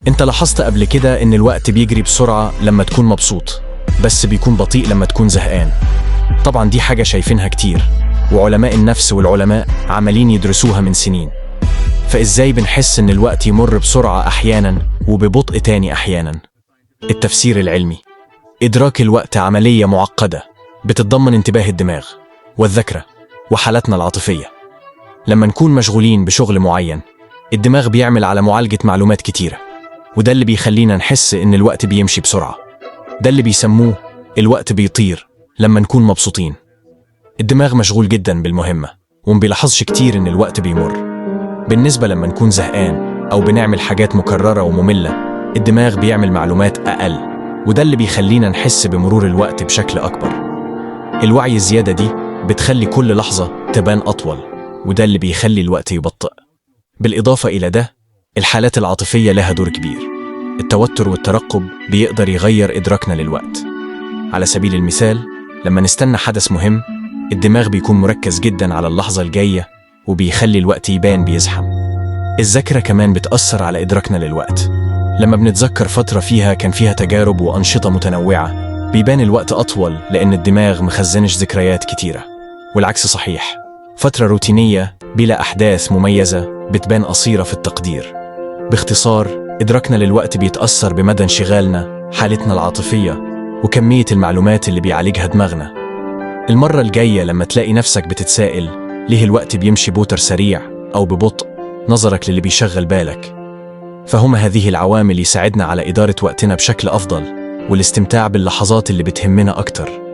انت لاحظت قبل كده ان الوقت بيجري بسرعة لما تكون مبسوط، بس بيكون بطيء لما تكون زهقان؟ طبعا دي حاجة شايفينها كتير، وعلماء النفس والعلماء عمالين يدرسوها من سنين. فإزاي بنحس ان الوقت يمر بسرعة أحيانا وببطء تاني أحيانا؟ التفسير العلمي: إدراك الوقت عملية معقدة بتتضمن انتباه الدماغ والذاكرة وحالتنا العاطفية. لما نكون مشغولين بشغل معين، الدماغ بيعمل على معالجة معلومات كتيرة، وده اللي بيخلينا نحس إن الوقت بيمشي بسرعة. ده اللي بيسموه الوقت بيطير لما نكون مبسوطين. الدماغ مشغول جدا بالمهمة ومبيلاحظش كتير إن الوقت بيمر. بالنسبة لما نكون زهقان أو بنعمل حاجات مكررة ومملة، الدماغ بيعمل معلومات أقل، وده اللي بيخلينا نحس بمرور الوقت بشكل أكبر. الوعي الزيادة دي بتخلي كل لحظة تبان أطول، وده اللي بيخلي الوقت يبطئ. بالإضافة إلى ده، الحالات العاطفية لها دور كبير. التوتر والترقب بيقدر يغير إدراكنا للوقت. على سبيل المثال، لما نستنى حدث مهم، الدماغ بيكون مركز جدا على اللحظة الجاية، وبيخلي الوقت يبان بيزحم. الذاكرة كمان بتأثر على إدراكنا للوقت. لما بنتذكر فترة كان فيها تجارب وأنشطة متنوعة، بيبان الوقت أطول لأن الدماغ مخزنش ذكريات كتيرة. والعكس صحيح، فترة روتينية بلا أحداث مميزة بتبان قصيرة في التقدير. باختصار، إدراكنا للوقت بيتأثر بمدى انشغالنا، حالتنا العاطفية، وكمية المعلومات اللي بيعالجها دماغنا. المرة الجاية لما تلاقي نفسك بتتسائل ليه الوقت بيمشي بوتر سريع أو ببطء، نظرك للي بيشغل بالك. فهم هذه العوامل يساعدنا على إدارة وقتنا بشكل أفضل والاستمتاع باللحظات اللي بتهمنا أكتر.